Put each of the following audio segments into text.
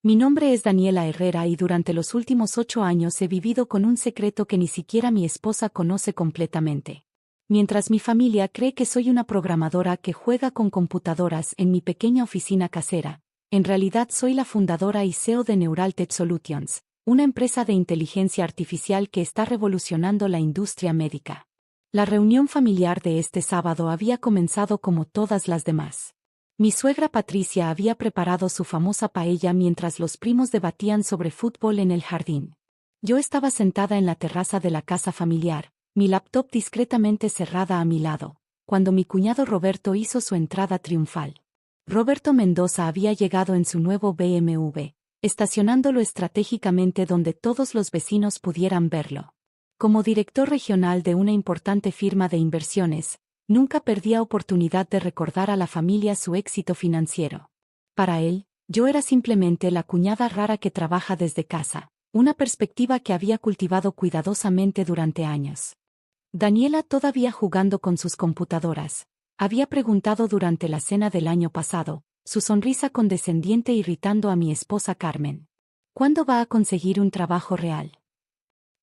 Mi nombre es Daniela Herrera y durante los últimos 8 años he vivido con un secreto que ni siquiera mi esposa conoce completamente. Mientras mi familia cree que soy una programadora que juega con computadoras en mi pequeña oficina casera, en realidad soy la fundadora y CEO de Neuraltech Solutions, una empresa de inteligencia artificial que está revolucionando la industria médica. La reunión familiar de este sábado había comenzado como todas las demás. Mi suegra Patricia había preparado su famosa paella mientras los primos debatían sobre fútbol en el jardín. Yo estaba sentada en la terraza de la casa familiar, mi laptop discretamente cerrada a mi lado, cuando mi cuñado Roberto hizo su entrada triunfal. Roberto Mendoza había llegado en su nuevo BMW, estacionándolo estratégicamente donde todos los vecinos pudieran verlo. Como director regional de una importante firma de inversiones, nunca perdía oportunidad de recordar a la familia su éxito financiero. Para él, yo era simplemente la cuñada rara que trabaja desde casa, una perspectiva que había cultivado cuidadosamente durante años. Daniela, todavía jugando con sus computadoras, había preguntado durante la cena del año pasado, su sonrisa condescendiente irritando a mi esposa Carmen. ¿Cuándo va a conseguir un trabajo real?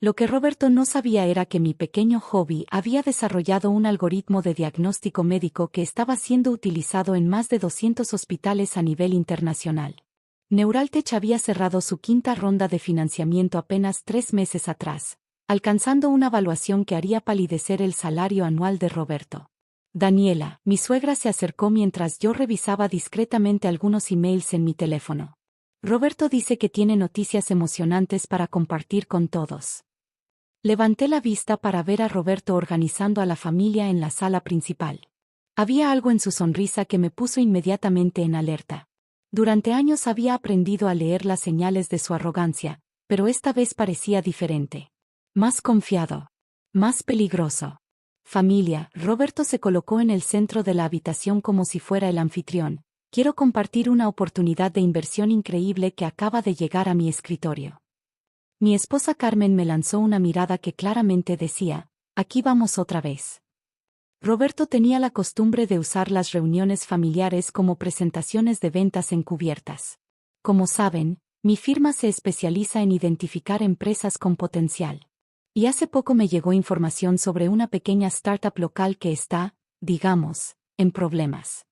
Lo que Roberto no sabía era que mi pequeño hobby había desarrollado un algoritmo de diagnóstico médico que estaba siendo utilizado en más de 200 hospitales a nivel internacional. Neuraltech había cerrado su quinta ronda de financiamiento apenas 3 meses atrás, alcanzando una valuación que haría palidecer el salario anual de Roberto. Daniela, mi suegra, se acercó mientras yo revisaba discretamente algunos emails en mi teléfono. Roberto dice que tiene noticias emocionantes para compartir con todos. Levanté la vista para ver a Roberto organizando a la familia en la sala principal. Había algo en su sonrisa que me puso inmediatamente en alerta. Durante años había aprendido a leer las señales de su arrogancia, pero esta vez parecía diferente. Más confiado. Más peligroso. Familia, Roberto se colocó en el centro de la habitación como si fuera el anfitrión. Quiero compartir una oportunidad de inversión increíble que acaba de llegar a mi escritorio. Mi esposa Carmen me lanzó una mirada que claramente decía, aquí vamos otra vez. Roberto tenía la costumbre de usar las reuniones familiares como presentaciones de ventas encubiertas. Como saben, mi firma se especializa en identificar empresas con potencial. Y hace poco me llegó información sobre una pequeña startup local que está, digamos, en problemas.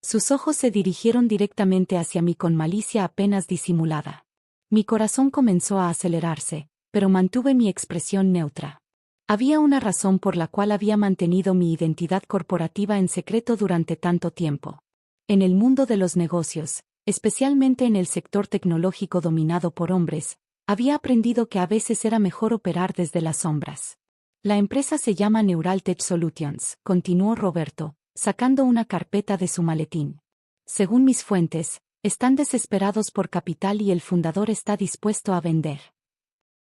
Sus ojos se dirigieron directamente hacia mí con malicia apenas disimulada. Mi corazón comenzó a acelerarse, pero mantuve mi expresión neutra. Había una razón por la cual había mantenido mi identidad corporativa en secreto durante tanto tiempo. En el mundo de los negocios, especialmente en el sector tecnológico dominado por hombres, había aprendido que a veces era mejor operar desde las sombras. La empresa se llama Neuraltech Solutions, continuó Roberto, sacando una carpeta de su maletín. Según mis fuentes, están desesperados por capital y el fundador está dispuesto a vender.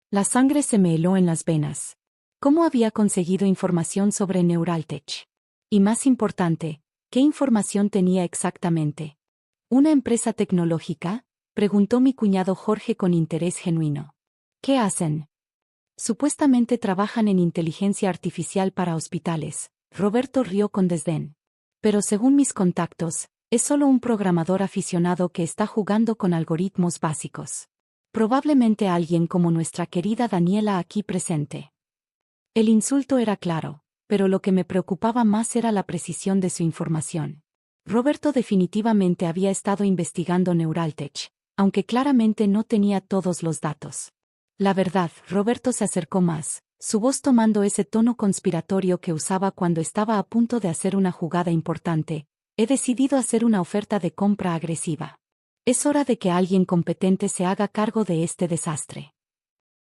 La sangre se me heló en las venas. ¿Cómo había conseguido información sobre Neuraltech? Y más importante, ¿qué información tenía exactamente? ¿Una empresa tecnológica?, preguntó mi cuñado Jorge con interés genuino. ¿Qué hacen? Supuestamente trabajan en inteligencia artificial para hospitales. Roberto rió con desdén. Pero según mis contactos, es solo un programador aficionado que está jugando con algoritmos básicos. Probablemente alguien como nuestra querida Daniela aquí presente. El insulto era claro, pero lo que me preocupaba más era la precisión de su información. Roberto definitivamente había estado investigando Neuraltech, aunque claramente no tenía todos los datos. La verdad, Roberto se acercó más, su voz tomando ese tono conspiratorio que usaba cuando estaba a punto de hacer una jugada importante. He decidido hacer una oferta de compra agresiva. Es hora de que alguien competente se haga cargo de este desastre.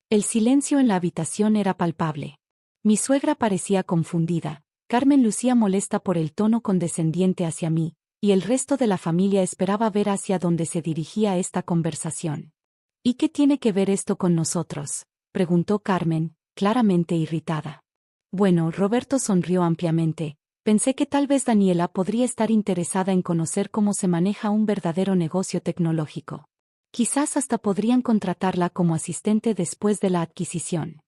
El silencio en la habitación era palpable. Mi suegra parecía confundida, Carmen lucía molesta por el tono condescendiente hacia mí, y el resto de la familia esperaba ver hacia dónde se dirigía esta conversación. ¿Y qué tiene que ver esto con nosotros?, preguntó Carmen, claramente irritada. Bueno, Roberto sonrió ampliamente. Pensé que tal vez Daniela podría estar interesada en conocer cómo se maneja un verdadero negocio tecnológico. Quizás hasta podrían contratarla como asistente después de la adquisición.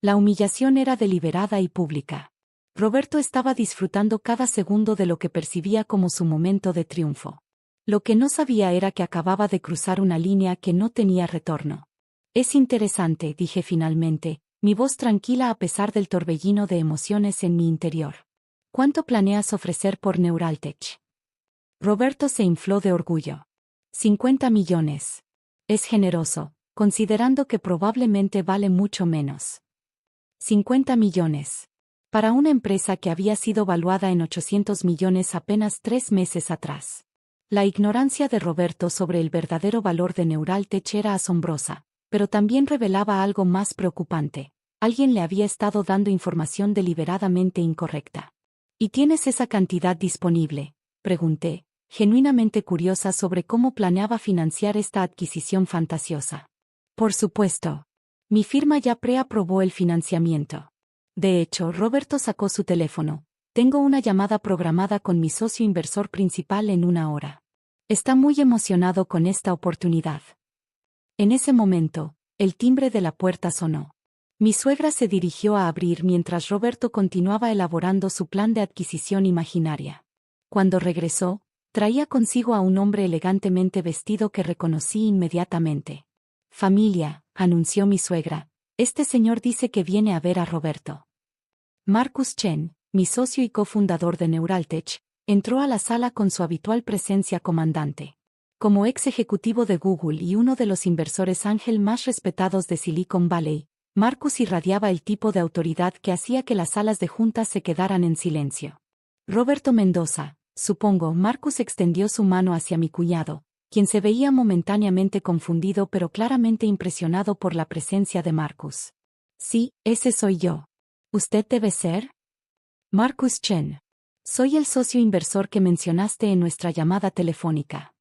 La humillación era deliberada y pública. Roberto estaba disfrutando cada segundo de lo que percibía como su momento de triunfo. Lo que no sabía era que acababa de cruzar una línea que no tenía retorno. Es interesante, dije finalmente, mi voz tranquila a pesar del torbellino de emociones en mi interior. ¿Cuánto planeas ofrecer por Neuraltech? Roberto se infló de orgullo. 50 millones. Es generoso, considerando que probablemente vale mucho menos. 50 millones. Para una empresa que había sido valuada en 800 millones apenas 3 meses atrás. La ignorancia de Roberto sobre el verdadero valor de Neuraltech era asombrosa, pero también revelaba algo más preocupante. Alguien le había estado dando información deliberadamente incorrecta. ¿Y tienes esa cantidad disponible?, pregunté, genuinamente curiosa sobre cómo planeaba financiar esta adquisición fantasiosa. Por supuesto. Mi firma ya preaprobó el financiamiento. De hecho, Roberto sacó su teléfono. Tengo una llamada programada con mi socio inversor principal en 1 hora. Está muy emocionado con esta oportunidad. En ese momento, el timbre de la puerta sonó. Mi suegra se dirigió a abrir mientras Roberto continuaba elaborando su plan de adquisición imaginaria. Cuando regresó, traía consigo a un hombre elegantemente vestido que reconocí inmediatamente. Familia, anunció mi suegra, este señor dice que viene a ver a Roberto. Marcus Chen, mi socio y cofundador de Neuraltech, entró a la sala con su habitual presencia comandante. Como ex ejecutivo de Google y uno de los inversores ángel más respetados de Silicon Valley, Marcus irradiaba el tipo de autoridad que hacía que las salas de juntas se quedaran en silencio. Roberto Mendoza, supongo. Marcus extendió su mano hacia mi cuñado, quien se veía momentáneamente confundido pero claramente impresionado por la presencia de Marcus. Sí, ese soy yo. ¿Usted debe ser? Marcus Chen. Soy el socio inversor que mencionaste en nuestra llamada telefónica.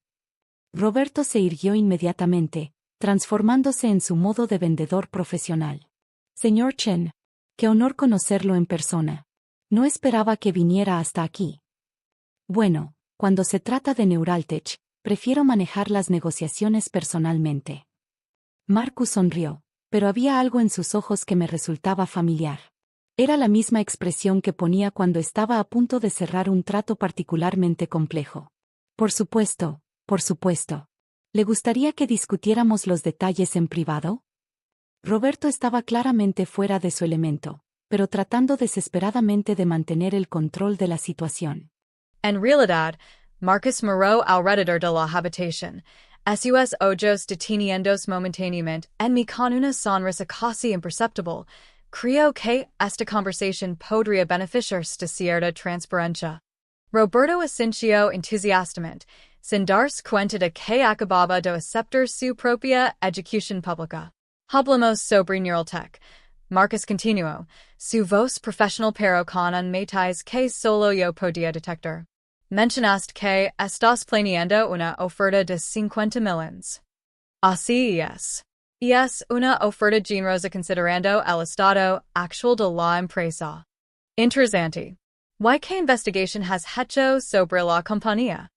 Roberto se irguió inmediatamente, transformándose en su modo de vendedor profesional. Señor Chen, qué honor conocerlo en persona. No esperaba que viniera hasta aquí. Bueno, cuando se trata de Neuraltech, prefiero manejar las negociaciones personalmente. Marcus sonrió, pero había algo en sus ojos que me resultaba familiar. Era la misma expresión que ponía cuando estaba a punto de cerrar un trato particularmente complejo. Por supuesto, por supuesto. ¿Le gustaría que discutiéramos los detalles en privado? Roberto estaba claramente fuera de su elemento, pero tratando desesperadamente de mantener el control de la situación. En realidad, Marcus Moreau alrededor de la habitación, sus ojos deteniéndose momentáneamente en mí con una sonrisa casi imperceptible, creo que esta conversación podría beneficiarse de cierta transparencia. Roberto asintió entusiastamente, sin darse cuenta de que acababa de aceptar su propia educación pública. Hablamos sobre Neuraltech. Marcus continuó, su voz profesional pero con un matiz que solo yo podía detectar. Mencionaste que estás planeando una oferta de 50 millones. Así es. Y es una oferta generosa considerando el estado actual de la empresa. Interesante. ¿Qué investigación has hecho sobre la compañía?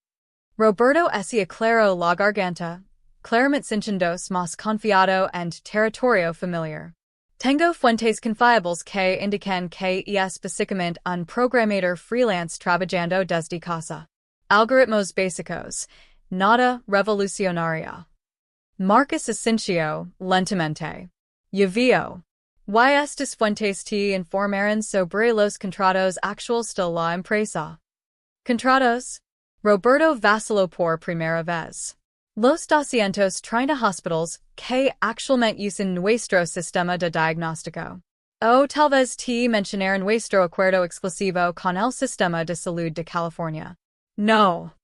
Roberto se aclaró la garganta, claramente sintiéndose más confiado en territorio familiar. Tengo fuentes confiables que indican que es básicamente un programador freelance trabajando desde casa. Algoritmos básicos, nada revolucionario. Marcus asintió lentamente. Ya veo. Estas fuentes te informaron sobre los contratos actuales de la empresa. ¿Contratos? Roberto vaciló por primera vez. Los 230 hospitales que actualmente usan nuestro sistema de diagnóstico. O tal vez te mencionaron nuestro acuerdo exclusivo con el sistema de salud de California. No.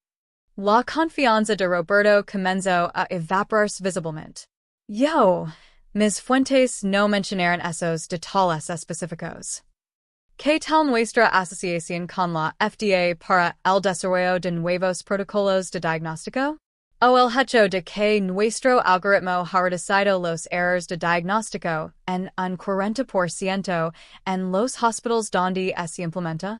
La confianza de Roberto comenzó a evaporarse visiblemente. Mis fuentes no mencionaron esos detalles específicos. ¿Qué tal nuestra asociación con la FDA para el desarrollo de nuevos protocolos de diagnóstico? O el hecho de que nuestro algoritmo ha reducido los errores de diagnóstico en un 40% en los hospitales donde se implementa?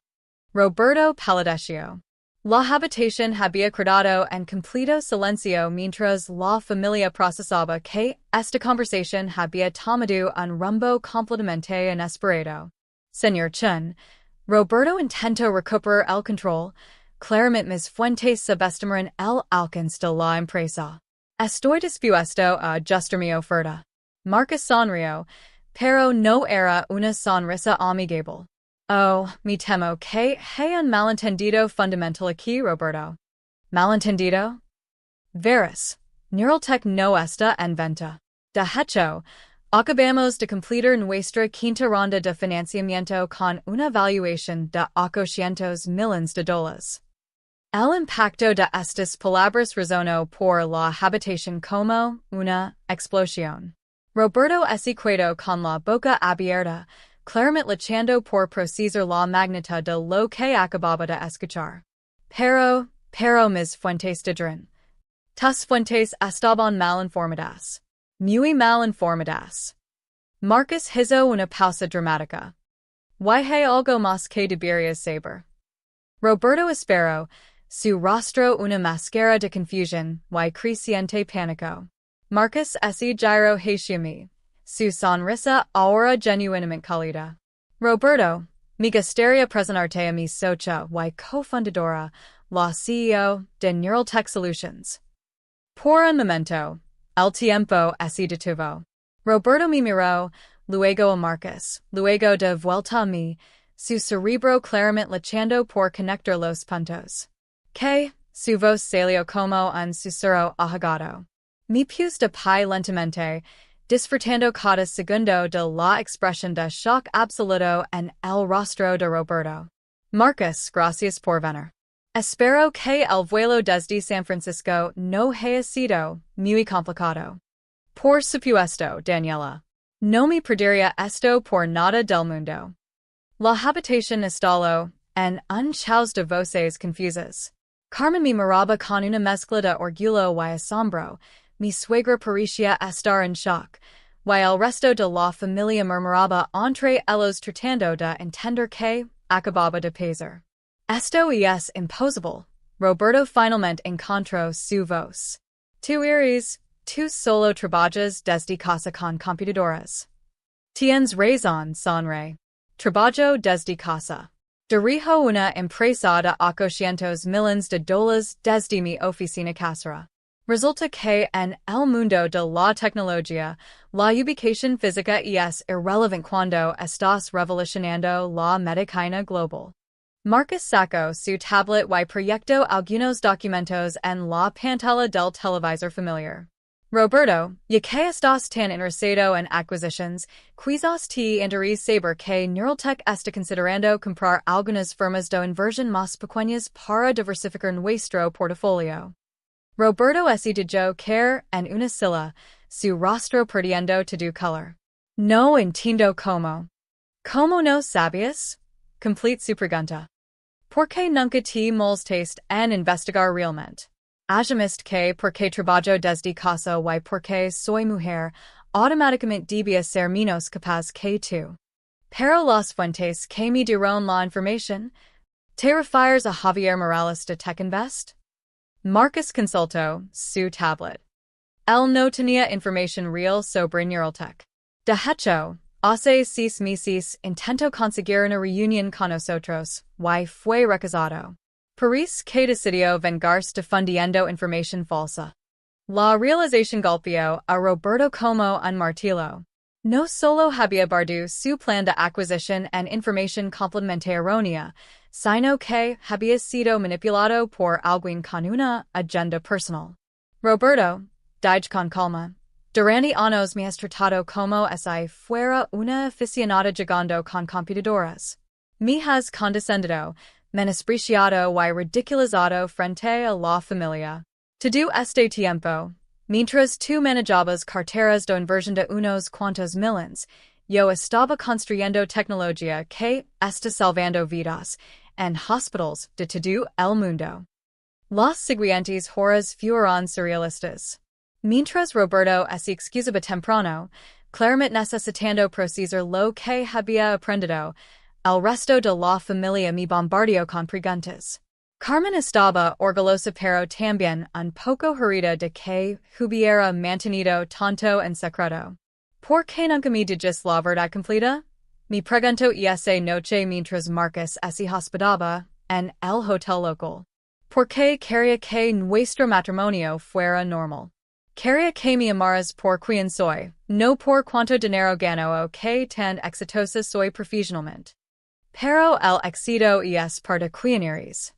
Roberto palideció. La habitación había quedado en completo silencio mientras la familia procesaba que esta conversación había tomado un rumbo completamente inesperado. Señor Chen, Roberto intentó recuperar el control, claramente mis fuentes subestimaron el alcance de la empresa. Estoy dispuesto a ajustar mi oferta. Marcus sonrió, pero no era una sonrisa amigable. Oh, me temo que hay un malentendido fundamental aquí, Roberto. ¿Malentendido? Veras, Neuraltech no está en venta. De hecho, acabamos de completar nuestra quinta ronda de financiamiento con una valuación de $800 million. El impacto de estas palabras resonó por la habitación como una explosión. Roberto se quedó con la boca abierta, claramente luchando por procesar la magnitud de lo que acababa de escuchar. Pero mis fuentes dijeron. Tus fuentes estaban mal informadas. Muy mal informadas. Marcus hizo una pausa dramática. Hay algo más que deberías saber. Roberto esperó, su rostro una máscara de confusión y creciente pánico. Marcus se giró hacia mí, su sonrisa ahora genuinamente cálida. Roberto, me gustaría presentarte a mi socio y cofundadora, la CEO de Neuraltech Solutions. Por un momento, el tiempo se detuvo. Roberto me miró, luego a Marcus, luego de vuelta a mí, su cerebro claramente luchando por conectar los puntos. Que, su voz salió como un susurro ahogado. Me puse de pie lentamente, disfrutando cada segundo de la expresión de shock absoluto en el rostro de Roberto. Marcus, gracias por venir. Espero que el vuelo desde San Francisco no haya sido muy complicado. Por supuesto, Daniela. No me perdería esto por nada del mundo. La habitación estalló en un caos de voces confusas. Carmen me miraba con una mezcla de orgullo y asombro, mi suegra parecía estar en shock, y el resto de la familia murmuraba entre ellos tratando de entender que acababa de pasar. Esto es imposible. Roberto finalmente encontró su voz. Tú solo trabajas desde casa con computadoras. Tienes razón, sonre. Trabajo desde casa. Dirijo una empresa de $800 million desde mi oficina casera. Resulta que en el mundo de la tecnología, la ubicación física es irrelevante cuando estás revolucionando la medicina global. Marcus sacó su tablet y proyectó algunos documentos en la pantalla del televisor familiar. Roberto, ya que estás tan interesado en acquisitions, quizás te interese saber que Neuraltech está considerando comprar algunas firmas de inversión más pequeñas para diversificar nuestro portafolio. Roberto se dijo caer en una silla, su rostro perdiendo todo color. No entiendo cómo. ¿Cómo no sabías? Complete su pregunta. ¿Por qué nunca te molestaste en investigar realmente? Asumes que porque trabajo desde casa y porque soy mujer, automáticamente debía ser menos capaz que tú. Pero las fuentes que me dieron la información, ¿te refieres a Javier Morales de Tech Invest? Marcus consultó su tablet. Él no tenía información real sobre Neuraltech. De hecho, hace 6 meses intentó conseguir una reunión con nosotros, y fue rechazado. Parece que decidió vengarse difundiendo información falsa. La realización golpeó a Roberto como un martillo. No solo había bardu su plan de acquisición en información completamente errónea, sino que había sido manipulado por alguien con una agenda personal. Roberto, dije con calma, durante años me has tratado como si fuera una aficionada jugando con computadoras. Me has condescendido, menospreciado y ridiculizado frente a la familia. Todo este tiempo, mientras tú manejabas carteras de inversión de unos cuantos millions, yo estaba construyendo tecnología que está salvando vidas en hospitals de todo el mundo. Las siguientes horas fueron surrealistas. Mientras Roberto se excusaba temprano, claramente necesitando procesar lo que había aprendido, el resto de la familia me bombardeó con preguntas. Carmen estaba orgullosa pero también un poco herida de que hubiera mantenido tanto en secreto. ¿Por qué nunca me dijiste la verdad completa? Me preguntó esa noche mientras Marcus se hospedaba en el hotel local. Porque quería que nuestro matrimonio fuera normal. Quería que me amaras por quien soy, no por cuánto dinero gano o que tan exitosa soy profesionalmente. Pero el éxito es parte quien eres.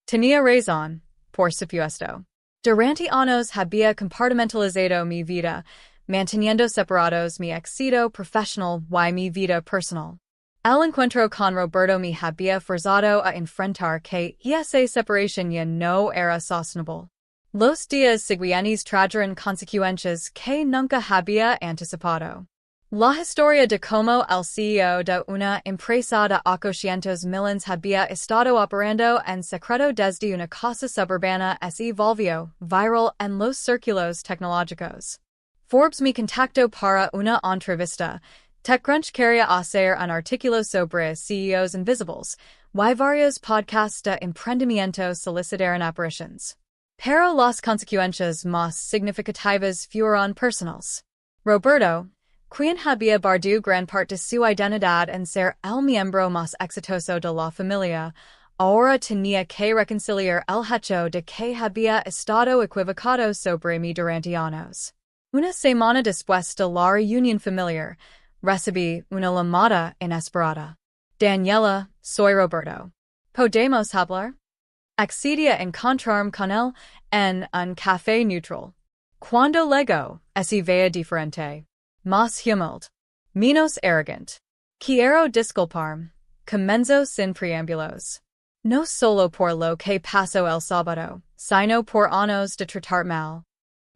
Tenía razón, por supuesto. Durante años había compartimentalizado mi vida, manteniendo separados mi éxito profesional y mi vida personal. El encuentro con Roberto me había forzado a enfrentar que esa separación ya no era sostenible. Los días siguientes trajeron consecuencias que nunca había anticipado. La historia de cómo el CEO de una empresa de 800 millones había estado operando en secreto desde una casa suburbana se volvió viral en los círculos tecnológicos. Forbes me contactó para una entrevista. TechCrunch quería hacer un artículo sobre CEOs invisibles, y varios podcasts de emprendimiento solicitaron apariciones. Pero las consecuencias más significativas fueron personales. Roberto, quien había perdido gran parte de su identidad en ser el miembro más exitoso de la familia, ahora tenía que reconciliar el hecho de que había estado equivocado sobre mí durante años. Una semana después de la reunión familiar, recibí una llamada inesperada. Daniela, soy Roberto. ¿Podemos hablar? Accedí a encontrarme con él en un café neutral. Cuando llegó, se veía diferente. Más humilde. Menos arrogante. Quiero disculparme. Comenzó sin preámbulos. No solo por lo que pasó el sábado, sino por años de tratar mal.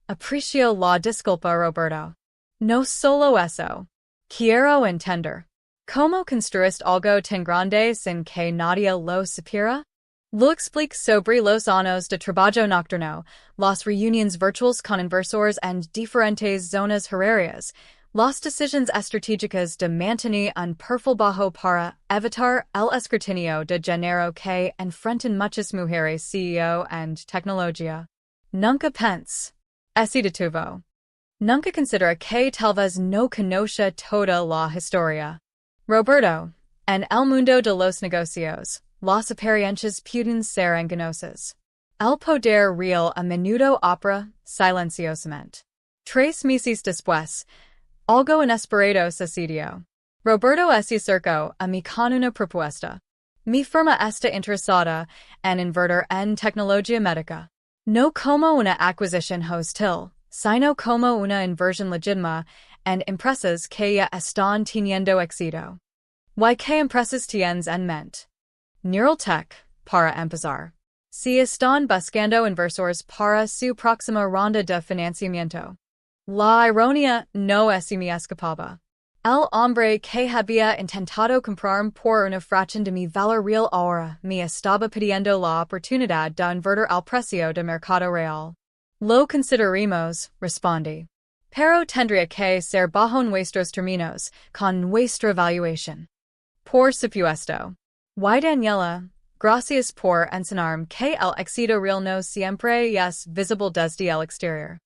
Aprecio la disculpa, Roberto. No solo eso. Quiero entender. ¿Cómo construiste algo tan grande sin que nadie lo supiera? Lo explico sobre los años de trabajo nocturno, las reuniones virtuales con inversores en diferentes zonas horarias, las decisiones estratégicas de mantener un perfil bajo para evitar el escrutinio de género que enfrentan muchas mujeres CEO en tecnología. Nunca pense. Se detuvo. Nunca considera que tal vez no conoce toda la historia. Roberto, en el mundo de los negocios, las apariencias pueden ser engañosas. El poder real a menudo opera silenciosamente. 3 meses después, algo inesperado sucedió. Roberto se acercó a mí con una propuesta. Mi firma está interesada en invertir en tecnología médica. No como una acquisición hostil, sino como una inversión legítima en empresas que ya están teniendo éxito. ¿Y qué empresas tienes en mente? Neuraltech, para empezar. Si están buscando inversores para su próxima ronda de financiamiento. La ironía no se me escapaba. El hombre que había intentado comprarme por una fracción de mi valor real ahora me estaba pidiendo la oportunidad de invertir al precio de mercado real. Lo consideremos, respondí. Pero tendría que ser bajo nuestros términos, con nuestra valuación. Por supuesto. Y Daniela, gracias por enseñarme que el éxito real no siempre es visible desde el exterior.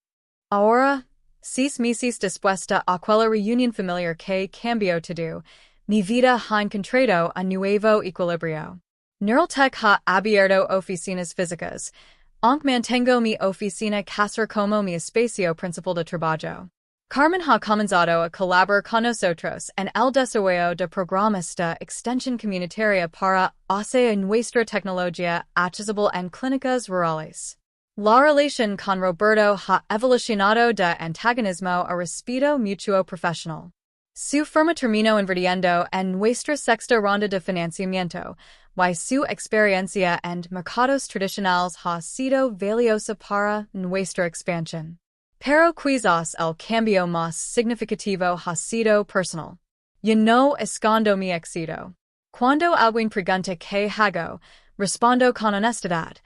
Ahora, 6 meses después de aquella reunión familiar que cambió todo, mi vida ha encontrado un nuevo equilibrio. Neuraltech ha abierto oficinas físicas, aunque mantengo mi oficina casera como mi espacio principal de trabajo. Carmen ha comenzado a colaborar con nosotros en el desarrollo de programas de extensión comunitaria para hacer nuestra tecnología accesible en clínicas rurales. La relación con Roberto ha evolucionado de antagonismo a respeto mutuo profesional. Su firma terminó invirtiendo en nuestra sexta ronda de financiamiento, y su experiencia en mercados tradicionales ha sido valiosa para nuestra expansión. Pero quizás el cambio más significativo ha sido personal. Yo no escondo mi éxito. Cuando alguien pregunta qué hago, respondo con honestidad.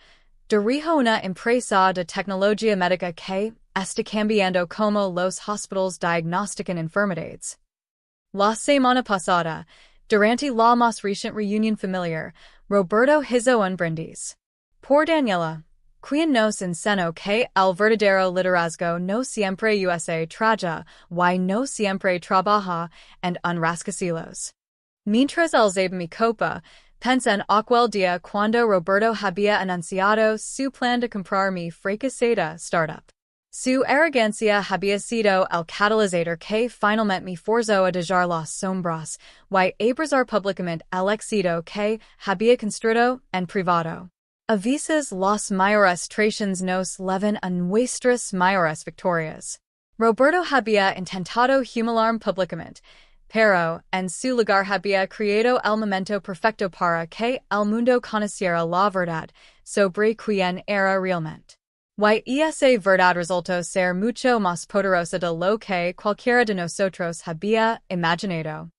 Dirijo una empresa de tecnología médica que está cambiando como los hospitales diagnostican enfermedades. La semana pasada, durante la más reciente reunión familiar, Roberto hizo un brindis. Por Daniela, quien nos enseñó que el verdadero liderazgo no siempre se traja y no siempre trabaja en un rascacielos. Mientras él mi copa, Pence en aquel día cuando Roberto había anunciado su plan de comprar mi fracasada startup. Su arrogancia había sido el catalizador que finalmente me forzó a dejar las sombras y abrazar públicamente el éxito que había construido en privado. A veces las mayores traiciones nos llevan a nuestras mayores victorias. Roberto había intentado humillarme públicamente, pero en su lugar había creado el momento perfecto para que el mundo conociera la verdad sobre quién era realmente. Y esa verdad resultó ser mucho más poderosa de lo que cualquiera de nosotros había imaginado.